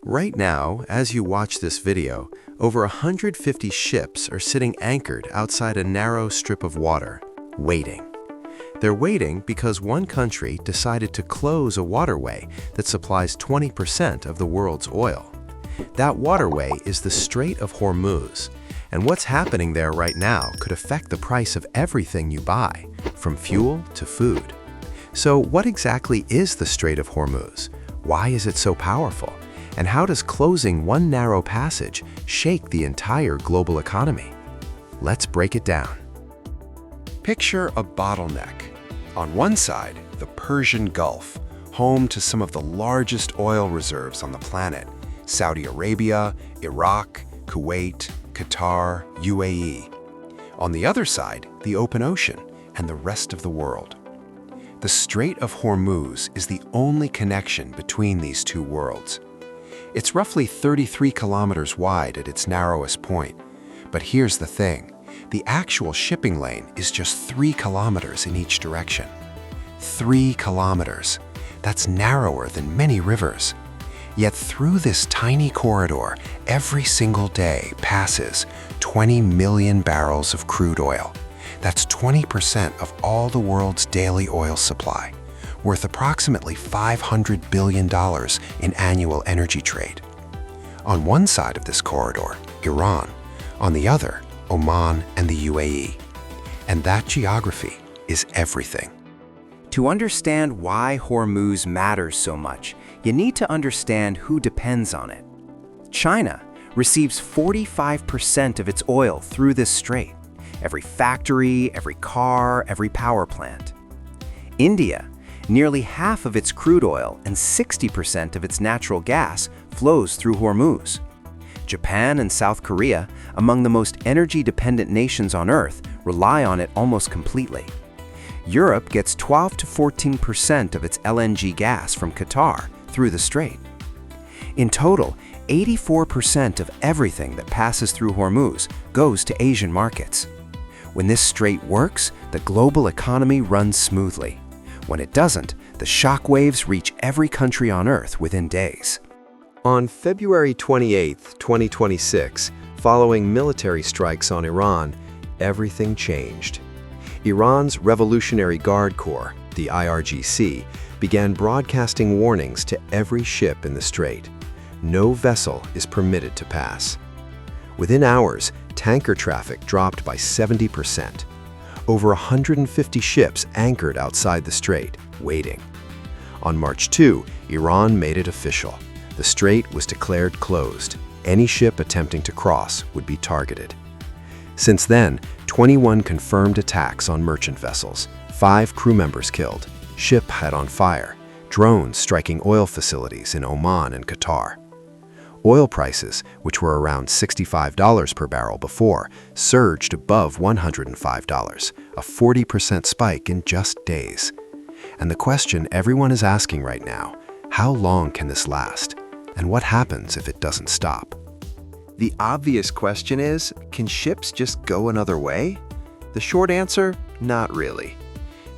Right now, as you watch this video, over 150 ships are sitting anchored outside a narrow strip of water, waiting. They're waiting because one country decided to close a waterway that supplies 20% of the world's oil. That waterway is the Strait of Hormuz, and what's happening there right now could affect the price of everything you buy, from fuel to food. So what exactly is the Strait of Hormuz? Why is it so powerful? And how does closing one narrow passage shake the entire global economy? Let's break it down. Picture a bottleneck. On one side, the Persian Gulf, home to some of the largest oil reserves on the planet: Saudi Arabia, Iraq, Kuwait, Qatar, UAE. On the other side, the open ocean and the rest of the world. The Strait of Hormuz is the only connection between these two worlds. It's roughly 33 kilometers wide at its narrowest point. But here's the thing. The actual shipping lane is just 3 kilometers in each direction. 3 kilometers. That's narrower than many rivers. Yet through this tiny corridor, every single day passes 20 million barrels of crude oil. That's 20% of all the world's daily oil supply, worth approximately $500 billion in annual energy trade. On one side of this corridor, Iran. On the other, Oman and the UAE. And that geography is everything. To understand why Hormuz matters so much, you need to understand who depends on it. China receives 45% of its oil through this strait. Every factory, every car, every power plant. India, nearly half of its crude oil and 60% of its natural gas flows through Hormuz. Japan and South Korea, among the most energy-dependent nations on Earth, rely on it almost completely. Europe gets 12 to 14% of its LNG gas from Qatar through the strait. In total, 84% of everything that passes through Hormuz goes to Asian markets. When this strait works, the global economy runs smoothly. When it doesn't, the shockwaves reach every country on Earth within days. On February 28, 2026, following military strikes on Iran, everything changed. Iran's Revolutionary Guard Corps, the IRGC, began broadcasting warnings to every ship in the strait. No vessel is permitted to pass. Within hours, tanker traffic dropped by 70%. Over 150 ships anchored outside the strait, waiting. On March 2, Iran made it official. The strait was declared closed. Any ship attempting to cross would be targeted. Since then, 21 confirmed attacks on merchant vessels, 5 crew members killed, ship head on fire, drones striking oil facilities in Oman and Qatar. Oil prices, which were around $65 per barrel before, surged above $105, a 40% spike in just days. And the question everyone is asking right now, how long can this last? And what happens if it doesn't stop? The obvious question is, can ships just go another way? The short answer, not really.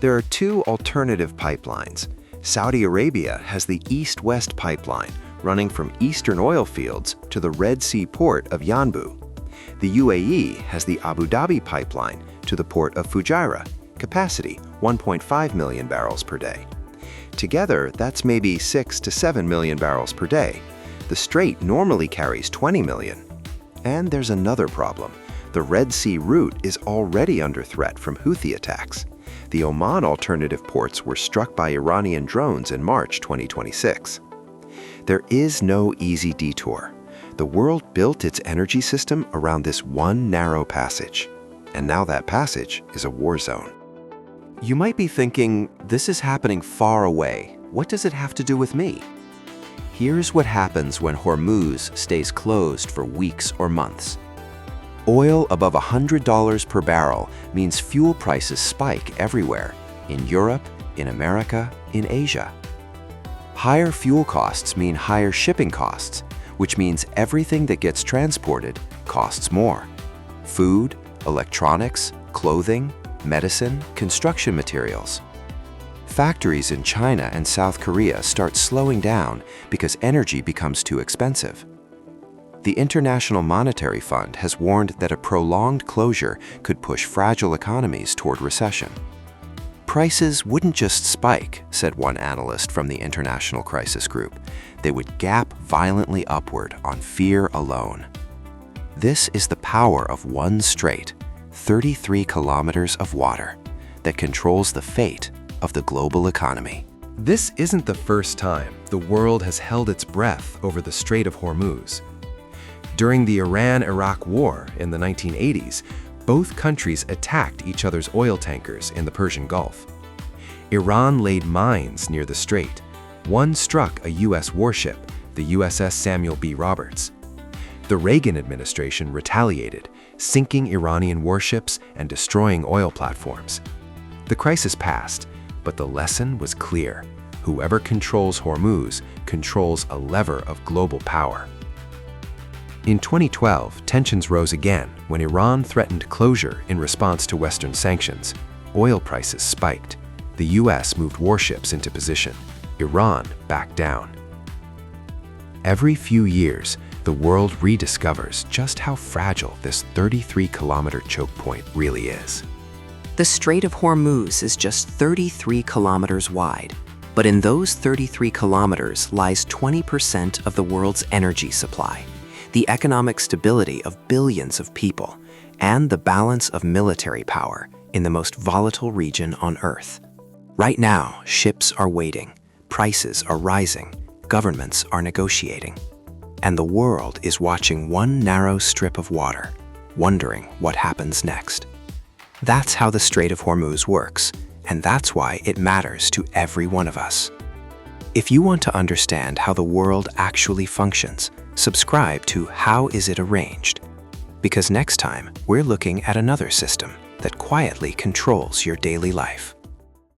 There are 2 alternative pipelines. Saudi Arabia has the East-West pipeline, running from eastern oil fields to the Red Sea port of Yanbu. The UAE has the Abu Dhabi pipeline to the port of Fujairah, capacity 1.5 million barrels per day. Together, that's maybe 6 to 7 million barrels per day. The strait normally carries 20 million. And there's another problem. The Red Sea route is already under threat from Houthi attacks. The Oman alternative ports were struck by Iranian drones in March 2026. There is no easy detour. The world built its energy system around this one narrow passage. And now that passage is a war zone. You might be thinking, this is happening far away. What does it have to do with me? Here's what happens when Hormuz stays closed for weeks or months. Oil above $100 per barrel means fuel prices spike everywhere, in Europe, in America, in Asia. Higher fuel costs mean higher shipping costs, which means everything that gets transported costs more. Food, electronics, clothing, medicine, construction materials. Factories in China and South Korea start slowing down because energy becomes too expensive. The International Monetary Fund has warned that a prolonged closure could push fragile economies toward recession. Prices wouldn't just spike, said one analyst from the International Crisis Group. They would gap violently upward on fear alone. This is the power of one strait, 33 kilometers of water, that controls the fate of the global economy. This isn't the first time the world has held its breath over the Strait of Hormuz. During the Iran-Iraq War in the 1980s, both countries attacked each other's oil tankers in the Persian Gulf. Iran laid mines near the strait. One struck a U.S. warship, the USS Samuel B. Roberts. The Reagan administration retaliated, sinking Iranian warships and destroying oil platforms. The crisis passed, but the lesson was clear. Whoever controls Hormuz controls a lever of global power. In 2012, tensions rose again when Iran threatened closure in response to Western sanctions. Oil prices spiked. The U.S. moved warships into position. Iran backed down. Every few years, the world rediscovers just how fragile this 33-kilometer choke point really is. The Strait of Hormuz is just 33 kilometers wide, but in those 33 kilometers lies 20% of the world's energy supply, the economic stability of billions of people, and the balance of military power in the most volatile region on Earth. Right now, ships are waiting, prices are rising, governments are negotiating, and the world is watching one narrow strip of water, wondering what happens next. That's how the Strait of Hormuz works, and that's why it matters to every one of us. If you want to understand how the world actually functions, subscribe to How Is It Arranged? Because next time, we're looking at another system that quietly controls your daily life.